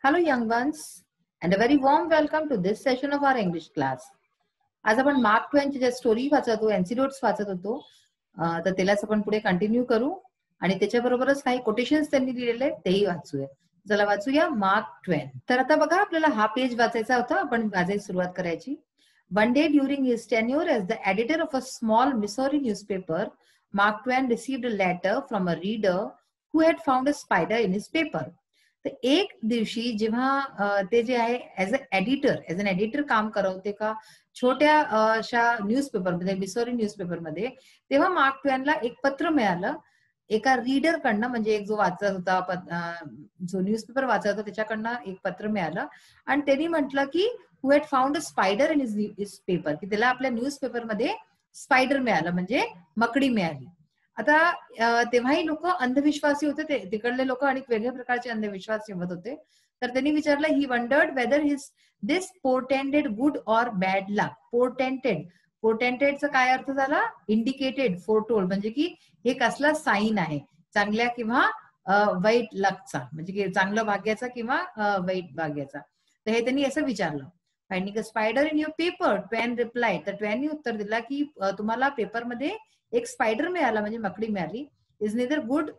Hello, young ones, and a very warm welcome to this session of our English class. आज आपण mark ट्वेनची जे story वाचत होतो, एनसिडोट्स वाचत होतो, तर त्यालाच आपण पुढे कंटिन्यू करू आणि त्याच्याबरोबरच काही कोटेशन्स त्यांनी दिलेले तेही वाचूया. चला वाचूया मार्क ट्वेन. तर आता बघा आपल्याला हा पेज वाचायचा होता, आपण वाचायला सुरुवात करायची. One day during his tenure as the editor of a small Missouri newspaper, Mark Twain received a letter from a reader who had found a spider in his paper. तर एक दिवशी जेव्हा ते जे आहे ऍज एन एडिटर काम करवते का छोट्या अशा न्यूजपेपरमध्ये, मिसोरी न्यूजपेपरमध्ये, तेव्हा मार्क ट्वेनला एक पत्र मिळालं एका रीडर कडनं, म्हणजे एक जो वाचत होता, जो न्यूजपेपर वाचत होता त्याच्याकडनं एक पत्र मिळालं आणि त्यांनी म्हटलं की who had found a spider in his paper, की त्याला आपल्या न्यूजपेपरमध्ये स्पायडर मिळालं, म्हणजे मकडी मिळाली. आता तेव्हाही लोक अंधविश्वासी होते, तिकडले लोक आणि वेगळ्या प्रकारचे अंधविश्वास ठेवत होते. तर त्यांनी विचारलं, he wondered whether this portended good or bad luck. पोर्टेंटेडचा काय अर्थ झाला? इंडिकेटेड, फोरटोल्ड, म्हणजे की हे कसला साईन आहे, चांगल्या किंवा वाईट लकचा, म्हणजे की चांगलं भाग्याचा किंवा वाईट भाग्याचा. तर हे त्यांनी असं विचारलं. Finding a spider in your paper, ट्वेन रिप्लाय. तर ट्वेननी उत्तर दिला की तुम्हाला पेपरमध्ये एक स्पायडर मिळाला, म्हणजे मकडी मिळाली, is neither good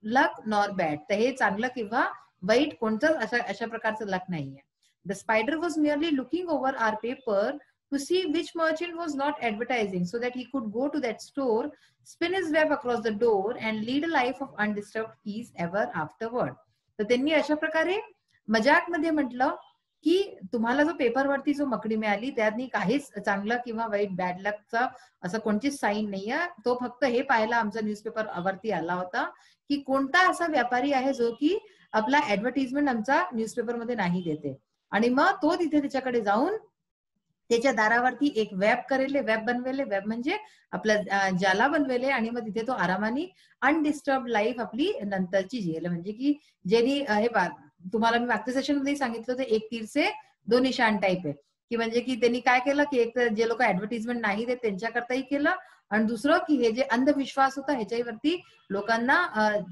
luck nor bad. तर हे चांगलं किंवा वाईट कोणतंच अशा प्रकारचं लक नाहीये. The spider was merely looking over our paper to see which merchant was not advertising so that he could go to that store, spin his web across the door and lead a life of undisturbed peace ever afterward. तर त्यांनी अशा प्रकारे मजाक मध्ये म्हटलं की तुम्हाला जो पेपरवरती जो मकडी मिळाली त्यातनी काहीच चांगलं किंवा वाईट बॅड लकचा असं कोणतीच साईन नाहीये. तो फक्त हे पाहायला आमचा न्यूजपेपर वरती आला होता की कोणता असा व्यापारी आहे जो की आपला ऍडव्हर्टिजमेंट आमचा न्यूजपेपरमध्ये नाही देते, आणि मग तो तिथे त्याच्याकडे जाऊन त्याच्या दारावरती एक वेब बनवेले, वेब म्हणजे आपलं जाला बनवेले, आणि मग तिथे तो आरामाने अनडिस्टर्ब लाईफ आपली नंतरची झेल, म्हणजे की ज्यांनी हे तुम्हाला मी मागच्या सेशन मध्ये सांगितलं ते एक तीर से दो निशान टाईप आहे, की म्हणजे की त्यांनी काय केलं की एक तर जे लोक ऍडव्हर्टिजमेंट नाही देत त्यांच्याकरताही केलं, आणि दुसरं की हे जे अंधविश्वास होता ह्याच्यावरती लोकांना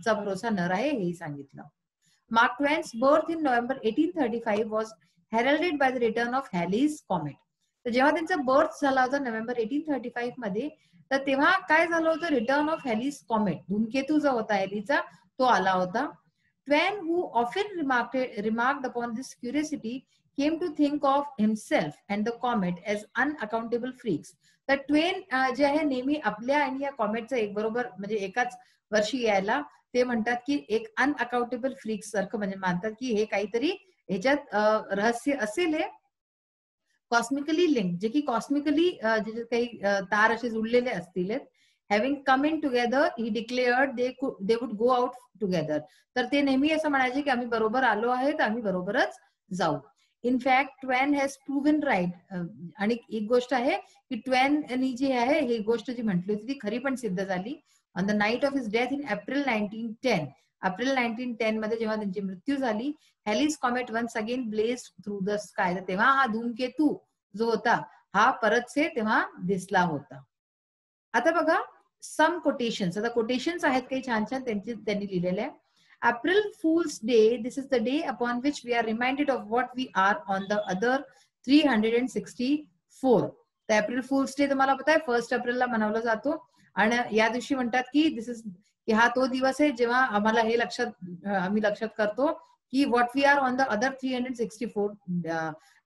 चा भरोसा न राहे हेही सांगितलं. Mark Twain's birth in November 1835 was heralded by the return of Halley's comet. तर जेव्हा त्यांचा बर्थ झाला होता नोव्हेंबर 1835 मध्ये, तर तेव्हा काय झालं होतं? रिटर्न ऑफ हॅलीज कॉमेट, धूमकेतू जो होता हॅलीचा तो आला होता. Twain, who often remarked upon this curiosity, came to think of himself and the comet as unaccountable freaks. तर ट्वेन जे आहे नेहमी आपल्या आणि या कॉमेटचं एक बरोबर म्हणजे एकाच वर्षी यायला ते म्हणतात की एक अनअकाउंटेबल फ्रीक्स सारखं, म्हणजे मानतात की हे काहीतरी ह्याच्यात रहस्य असेल, हे कॉस्मिकली लिंक, जे की कॉस्मिकली जे काही तार असे जुळलेले असतील. Having come in together he declared they would go out together. तर ते नेहमी असं म्हणायचे की आम्ही बरोबर आलो आहे तर आम्ही बरोबरच जाऊ. इन फॅक्ट ट्वेन हॅज प्रूव्हन राईट. आणि एक गोष्ट आहे की ट्वेन जी आहे ही गोष्ट जी म्हटली होती ती खरी पण सिद्ध झाली. On the night of his death in April 1910, April 1910 मध्ये जेव्हा त्यांची मृत्यू झाली, Halley's comet once again blaze through the sky. तेव्हा हा धूमकेतू जो होता हा परतसे तेव्हा दिसला होता. आता बघा सम कोटेशन्स. आता कोटेशन्स आहेत काही छान छान त्यांनी लिहिलेले आहे. April fools day, this is the day upon which we are reminded of what we are on the other 364. तर एप्रिल फूल्स डे तुम्हाला पता आहे 1 एप्रिलला मनवला जातो, आणि या दिवशी म्हणतात की दिस इज की हा तो दिवस आहे जेव्हा आम्हाला हे आम्ही लक्षात करतो की what we are on the other 364,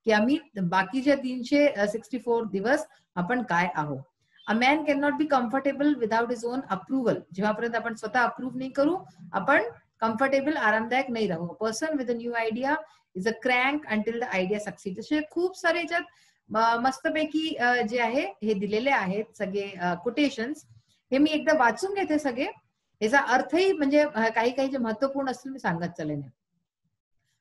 की आम्ही बाकीच्या 364 दिवस आपण काय आहोत. A man can not be comfortable without his own approval. जेव्हापर्यंत आपण स्वतः अप्रूव्ह नाही करू आपण कम्फर्टेबल, आरामदायक नाही राहू. A person with a new idea is a crank until the idea succeed. असे खूप सारे याच्यात मस्तपैकी जे आहे हे दिलेले आहेत सगळे कोटेशन्स. हे मी एकदा वाचून घेते सगळे, याचा अर्थही म्हणजे काही काही जे महत्वपूर्ण असतील मी सांगत चालेल.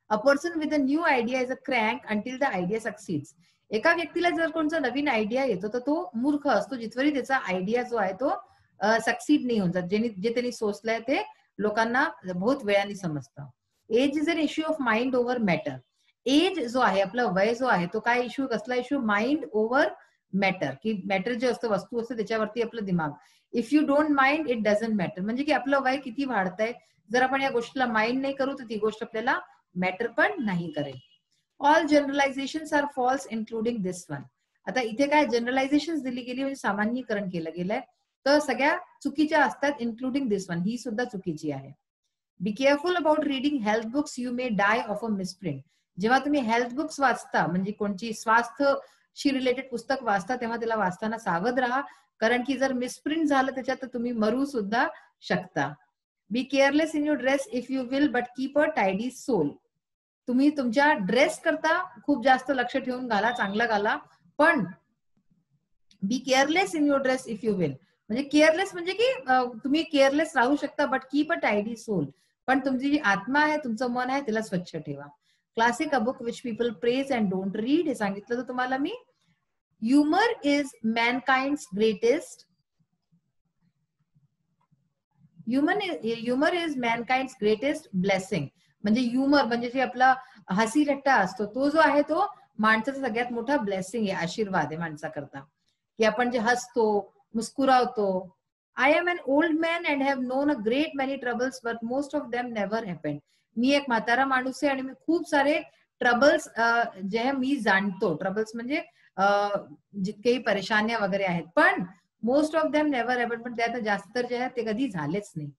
A person with a new idea is a crank until the idea succeeds. एका व्यक्तीला जर कोणता नवीन आयडिया येतो तर तो मूर्ख असतो जिथवरी त्याचा आयडिया जो आहे तो सक्सीड नाही होऊन जात. जे त्यांनी सोचलंय ते लोकांना बहुत वेळाने समजतं. Age is an issue of mind over matter. Age जो आहे आपला वय जो आहे तो काय इश्यू, कसला इश्यू? माइंड ओव्हर मॅटर, की मॅटर जे असतं वस्तू असते त्याच्यावरती आपलं दिमाग. If you don't mind it doesn't matter, म्हणजे की आपलं वय किती वाढतंय जर आपण या गोष्टीला माइंड नाही करू तर ती गोष्ट आपल्याला मॅटर पण नाही करेल. All generalisation are false including this one. आता इथे काय जनरलायझेशन दिली गेली म्हणजे सामान्यीकरण केलं गेलंय, तर सगळ्या चुकीच्या असतात इन्क्लुडिंग दिस वन, ही सुद्धा चुकीची आहे. Be careful about reading health books, you may die of a misprint. जेव्हा तुम्ही हेल्थ बुक्स वाचता म्हणजे कोणची स्वास्थ्यशी रिलेटेड पुस्तक वाचता तेव्हा त्याला वाचताना सावध राहा, कारण की जर मिसप्रिंट झालं त्याच्यात तर तुम्ही मरू सुद्धा शकता. Be careless in your dress if you will but keep a tidy soul. तुम्ही तुमच्या ड्रेस करता खूप जास्त लक्ष ठेवून घाला, चांगला घाला, पण be careless in your dress if you will, म्हणजे केअरलेस म्हणजे की तुम्ही केअरलेस राहू शकता but keep a tidy soul, पण तुमची जी आत्मा आहे, तुमचं मन आहे, त्याला स्वच्छ ठेवा. Classic a book which people praise and don't read, हे सांगितलं तर तुम्हाला मी. Humour is mankind's greatest, humour is mankind's greatest blessing. म्हणजे ह्युमर म्हणजे जे आपला हसी रट्टा असतो तो जो आहे तो माणसाचा सगळ्यात मोठा ब्लेसिंग आहे, आशीर्वाद आहे माणसाकरता, की आपण जे हसतो, मुस्कुरावतो. I am an old man and have known a great many troubles but most of them never happen. मी एक म्हातारा माणूस आहे आणि मी खूप सारे ट्रबल्स जे मी जाणतो, ट्रबल्स म्हणजे जितकेही परेशान्या वगैरे आहेत, पण most of them never happen, पण त्यात जास्त तर जे आहे ते कधी झालेच नाही.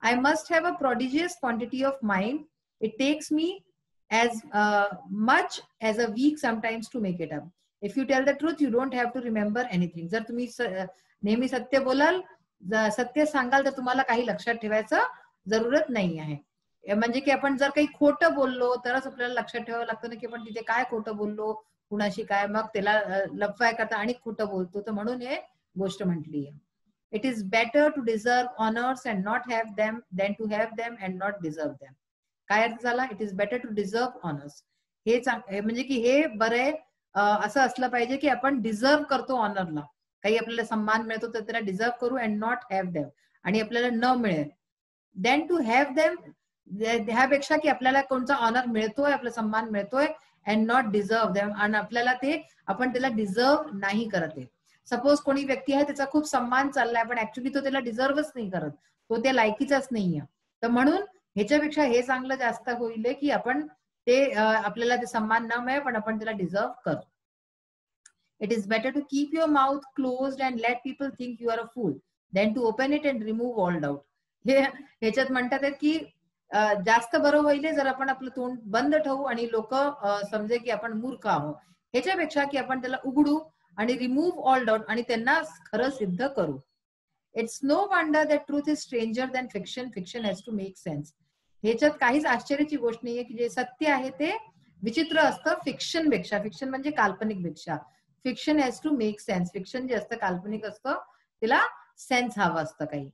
I must have a prodigious quantity of mind, it text me as much as a week sometimes to make it up. If you tell the truth, you don't have to remember anything. जर तुम्ही नेहमी सत्य बोलाल, सत्य सांगाल, तर तुम्हाला काही लक्षात ठेवायचं जरूरत नाही आहे. म्हणजे की आपण जर काही खोटं बोललो तरच आपल्याला लक्षात ठेवावं लागतं ना, की आपण तिथे काय खोटं बोललो, कुणाशी काय, मग त्याला लपवाय करता आणि खोटं बोलतो, तर म्हणून हे गोष्ट म्हटली आहे. It is better to deserve honours and not have them than to have them and not deserve them. काय अर्थ झाला? It is better to deserve honours. हे म्हणजे की हे बरं आहे, असं असलं पाहिजे की आपण डिझर्व करतो ऑनरला, काही आपल्याला सन्मान मिळतो तर त्याला डिझर्व करू, अँड नॉट हॅव देम, आणि आपल्याला न मिळेल, देन टू हॅव देम, ह्यापेक्षा की आपल्याला कोणता ऑनर मिळतोय, आपला सन्मान मिळतोय, अँड नॉट डिझर्व देम, आणि आपल्याला ते आपण त्याला डिझर्व नाही करत आहे. सपोज कोणी व्यक्ती आहे त्याचा खूप सन्मान चाललाय पण ऍक्च्युली तो त्याला डिझर्वच नाही करत, तो त्या लायकीचाच नाहीये, तर म्हणून ह्याच्यापेक्षा हे चांगलं जास्त होईल की आपण ते आपल्याला ते सन्मान न मिळे पण आपण त्याला डिझर्व करू. It is better to keep your mouth closed and let people think you are a fool then to open it and remove all doubt. हे ह्याच्यात म्हणतात की जास्त बरं होईल जर आपण आपलं तोंड बंद ठेवू आणि लोक समजे की आपण मूर्ख आहोत, ह्याच्यापेक्षा की आपण त्याला उघडू आणि रिमूव्ह ऑल डाऊट आणि त्यांना खरं सिद्ध करू. It's no wonder that truth is stranger than fiction, fiction has to make sense. ह्याच्यात काहीच आश्चर्याची गोष्ट नाहीये की जे सत्य आहे ते विचित्र असतं फिक्शन पेक्षा, फिक्शन म्हणजे काल्पनिक पेक्षा. Fiction has to make sense, fiction जे असतं काल्पनिक असतं त्याला सेन्स हवं असतं काही.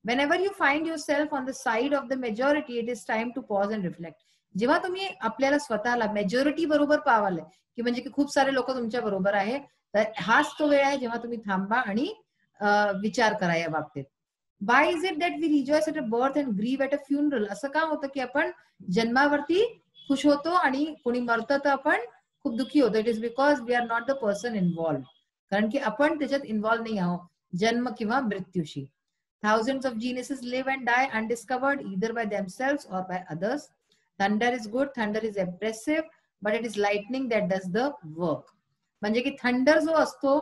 Whenever you find yourself on the side of the majority, it is time to pause and reflect. जेव्हा तुम्ही आपल्याला स्वतःला मेजॉरिटी बरोबर पावाले, की म्हणजे की खूप सारे लोक तुमच्या बरोबर आहे, तर हाच तो वेळ आहे जेव्हा तुम्ही थांबा आणि विचार करा या बाबतीत. Why is it that we rejoice at a birth and grieve at a funeral? असं का होतं की आपण जन्मावरती खुश होतो आणि कोणी मरतं तर आपण खूप दुःखी होतो? It is because we are not the person involve, कारण की आपण त्याच्यात इन्व्हॉल्व नाही आहोत जन्म किंवा मृत्यूशी. Thousands of geniuses live and die undiscovered either by themselves or by others. Thunder is good, thunder is impressive, but it is lightning that does the work. म्हणजे की थंडर जो असतो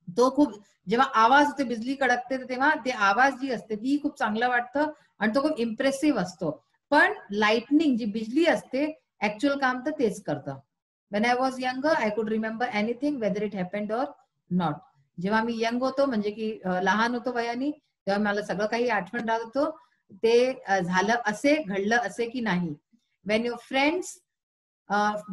तो खूप, जेव्हा आवाज होते, बिजली कडकते, तेव्हा ते आवाज जी असते ती खूप चांगलं वाटतं आणि तो खूप इम्प्रेसिव्ह असतो. पण लाइटनिंग जी बिजली असते ऍक्च्युअल काम तर तेच करतं. When I was younger, I could remember anything whether it happened or not. जेव्हा मी यंग होतो म्हणजे की लहान होतो वयाने, तेव्हा मला सगळं काही आठवण राहत होतो, ते झालं असे, घडलं असे की नाही. When your friends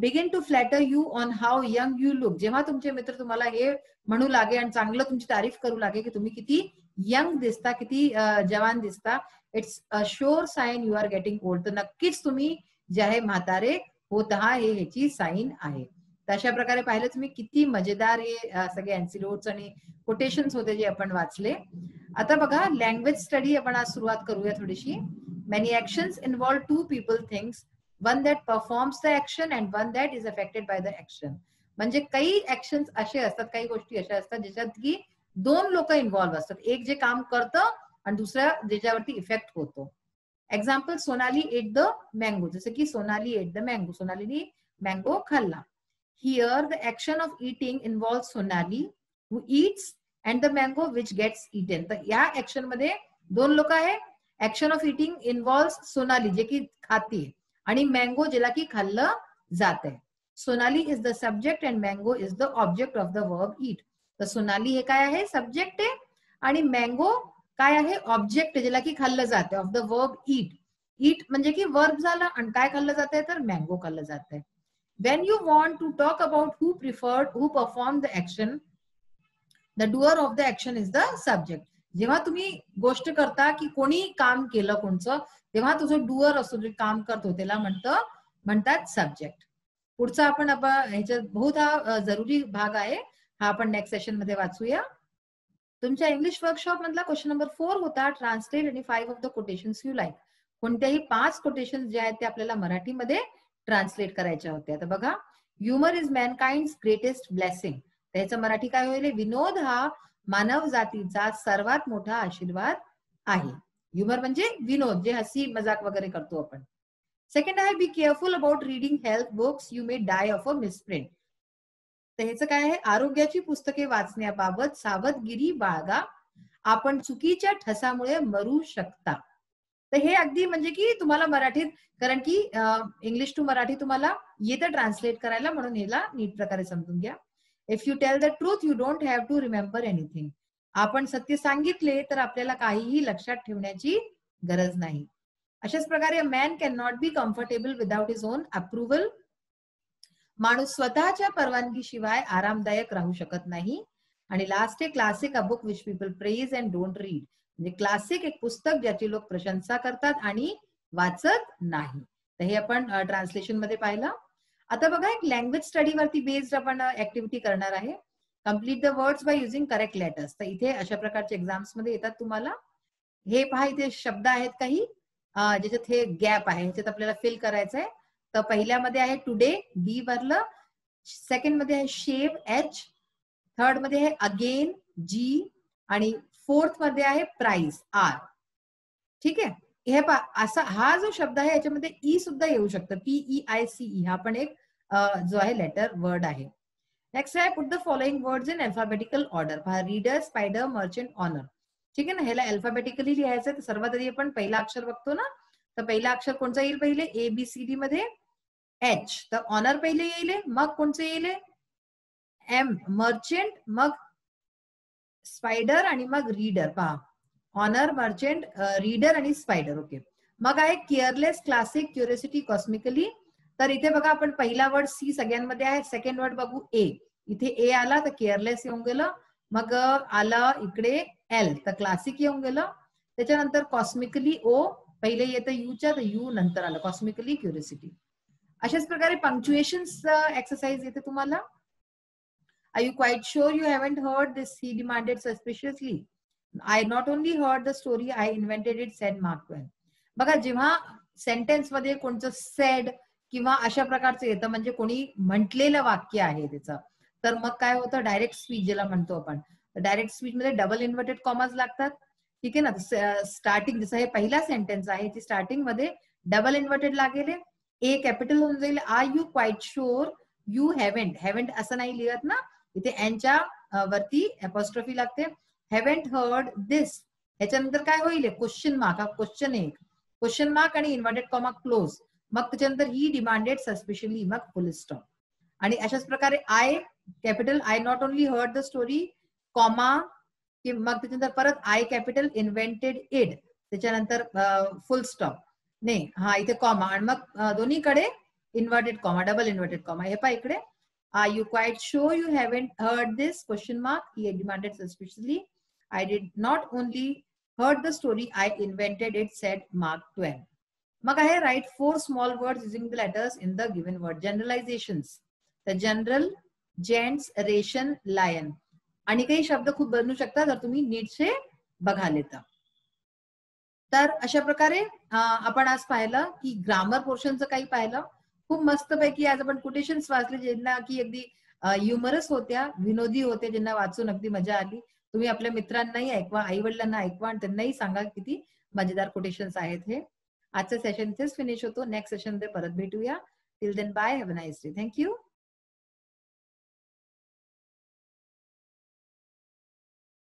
begin to flatter you on how young you look, जेव्हा तुमचे मित्र तुम्हाला हे म्हणू लागे आणि चांगलं तुमची तारीफ करू लागे की तुम्ही किती यंग दिसता, किती जवान दिसता, it's a sure sign you are getting old. तर नक्कीच तुम्ही जे आहे म्हातारे होत आहात, हे ह्याची साईन आहे. तर अशा प्रकारे पाहिलं तुम्ही किती मजेदार हे सगळे एन्सिडोट्स आणि कोटेशन्स होते जे आपण वाचले. आता बघा लँग्वेज स्टडी आपण आज सुरुवात करूया थोडीशी. Many actions involve two people things, one that performs the action and one that is affected by the action. म्हणजे काही ऍक्शन्स असे असतात, काही गोष्टी अशा असतात ज्याच्यात की दोन लोक इन्व्हॉल्व्ह असतात, एक जे काम करतं आणि दुसऱ्या ज्याच्यावरती इफेक्ट होतो. Example, Sonali ate the mango, जसं की सोनाली एट द मँगो, सोनालीने मँगो खाल्ला. Here the action of eating involve Sonali who eats and the mango which gets eaten. तर या ऍक्शन मध्ये दोन लोक आहे. Action of eating involve Sonali जे की खाते आणि मँगो ज्याला की खाल्लं जात आहे. Sonali is the subject and mango is the object of the verb eat. तर सोनाली हे काय आहे, सब्जेक्ट आहे, आणि मँगो काय आहे, ऑब्जेक्ट ज्याला की खाल्लं जाते ऑफ द वर्ब ईट. ईट म्हणजे की वर्ब झालं आणि काय खाल्लं जात आहे तर मँगो खाल्लं जात आहे. When you want to talk about who performed the action, the doer of the action is the subject. जेव्हा तुम्ही गोष्ट करता की कोणी काम केलं कोणचं, तेव्हा तुझं डुअर असतो जे काम करतो त्याला म्हणतात सब्जेक्ट. पुढचा आपण ह्याच्यात बहुत हा जरुरी भाग आहे, हा आपण नेक्स्ट सेशन मध्ये वाचूया. तुमच्या इंग्लिश वर्कशॉप मधला क्वेश्चन नंबर 4 होता, ट्रान्सलेट आणि 5 of the quotations you like. कोणत्याही 5 कोटेशन्स जे आहेत ते आपल्याला मराठीमध्ये ट्रान्सलेट करायच्या होत्या. तर बघा, humour is Mankind greatest blessing. त्याचं मराठी काय होईल, विनोद हा मानव जातीचा सर्वात मोठा आशीर्वाद आहे. ह्युमर म्हणजे विनोद, जे हसी मजाक वगैरे करतो आपण. सेकंड आहे, be careful about reading health books, you may die of a misprint. तर ह्याचं काय आहे, आरोग्याची पुस्तके वाचण्याबाबत सावधगिरी बाळगा, आपण चुकीच्या ठसामुळे मरू शकता. तर हे अगदी म्हणजे की तुम्हाला मराठीत, कारण की इंग्लिश टू मराठी तुम्हाला येतं ट्रान्सलेट करायला, म्हणून याला नीट प्रकारे समजून घ्या. If you tell the truth you don't have to remember anything. आपण सत्य सांगितले तर आपल्याला काहीही लक्षात ठेवण्याची गरज नाही. अशाच प्रकारे, man can not be comfortable without his own approval. माणूस स्वतःच्या परवानगीशिवाय आरामदायक राहू शकत नाही. आणि लास्ट आहे, classic a book which people praise and don't read. म्हणजे क्लासिक एक पुस्तक ज्याची लोक प्रशंसा करतात आणि वाचत नाही. तर हे आपण ट्रान्सलेशन मध्ये पाहिलं. आता बघा, एक लँग्वेज स्टडी वरती बेस्ड आपण ऍक्टिव्हिटी करणार आहे. Complete the words by using correct letters. तर इथे अशा प्रकारचे एक्झाम्स मध्ये येतात तुम्हाला. हे पहा, इथे शब्द आहेत काही ज्याच्यात हे गॅप आहे, ह्याच्यात आपल्याला फिल करायचं आहे. तर पहिल्यामध्ये आहे टुडे, डी भरलं. सेकंड मध्ये आहे शेव, एच. थर्ड मध्ये आहे अगेन, जी. आणि फोर्थ मध्ये आहे प्राइस, आर. ठीक आहे. हे पहा, असा हा जो शब्द आहे याच्यामध्ये ई सुद्धा येऊ शकतं, PEICE. हा पण एक जो आहे लेटर वर्ड आहे. नेक्स्ट आहे, put the following words in alphabetical order. पहा, रीडर, स्पायडर, मर्चंट, ऑनर. ठीक आहे ना. ह्याला अल्फाबेटिकली लिहायचं. तर सर्वात आधी आपण पहिला अक्षर बघतो ना, तर पहिला अक्षर कोणचा येईल पहिले, ABCD मध्ये एच. तर ऑनर पहिले येईल, मग कोणचं येईल, एम. मर्चंट, मग स्पायडर आणि मग रीडर. पहा, ऑनर, मर्चंट, रीडर आणि स्पायडर. ओके. मग आहे केअरलेस, क्लासिक, क्युरियोसिटी, कॉस्मिकली. तर इथे बघा, आपण पहिला वर्ड सी सगळ्यांमध्ये आहे. सेकंड वर्ड बघू, ए. इथे ए आला तर केअरलेस येऊन गेलं. मग आलं इकडे एल, तर क्लासिक येऊन गेलं. त्याच्यानंतर कॉस्मिकली, ओ. पहिले येतं यूच्या, तर यू नंतर आलं कॉस्मिकली, क्युरियोसिटी. अशाच प्रकारे पंक्च्युएशन एक्सरसाइज येते तुम्हाला. Are you quite sure you haven't heard this? He demanded suspiciously. I not only heard the story, I invented it, said Mark Twain. बघा, जेव्हा सेंटेन्स मध्ये कोणतं सेड किंवा अशा प्रकारचं येतं, म्हणजे कोणी म्हटलेलं वाक्य आहे त्याचं, तर मग काय होतं, डायरेक्ट स्पीच ज्याला म्हणतो आपण. डायरेक्ट स्पीच मध्ये डबल इन्व्हर्टेड कॉमाज लागतात. ठीक आहे ना. स्टार्टिंग, जसं हे पहिला सेंटेन्स आहे, ती स्टार्टिंग मध्ये डबल इन्व्हर्टेड लागेल, ए कॅपिटल होऊन जाईल. Are you quite sure you haven't. Haven't असं नाही लिहत ना, इथे एनच्या वरती अपॉस्ट्रॉफी लागते. हॅव्हंट हर्ड दिस. ह्याच्यानंतर काय होईल, क्वेश्चन मार्क. हा क्वेश्चन आहे, क्वेश्चन मार्क आणि इन्व्हर्टेड कॉमा क्लोज. मग त्याच्यानंतर ही डिमांडेड सस्पिशियसली, मग फुल स्टॉप. आणि अशाच प्रकारे I capital, I not only heard the story, comma, मग त्याच्यानंतर परत आय कॅपिटल, इन्व्हेंटेड इट, त्याच्यानंतर फुल स्टॉप. नाही, हा इथे कॉमा, आणि मग दोन्हीकडे inverted comma, double inverted comma. हे पहा इकडे, are you quite sure you haven't heard this, question mark. He demanded suspiciously. I did not only heard the story, I invented it, said Mark Twain. मग आहे, write 4 small words using the letters in the given word. Generalizations. The general, gents, ration, lion. आणि काही शब्द खूप बनू शकतात जर तुम्ही नीटचे बघाले तर. अशा प्रकारे आपण आज पाहिलं की ग्रामर पोर्शनचं काही पाहिलं. खूप मस्त पैकी आज आपण कोटेशन्स वाचले, ज्यांना की अगदी ह्युमरस होत्या, विनोदी होत्या, ज्यांना वाचून अगदी मजा आली. तुम्ही आपल्या मित्रांनाही ऐकवा, आई वडिलांना ऐकवा आणि त्यांनाही सांगा किती मजेदार कोटेशन्स आहेत हे. आजचं सेशन इथेच फिनिश होतो. नेक्स्ट सेशन मध्ये परत भेटूया. Till then bye, have a nice day. Thank you.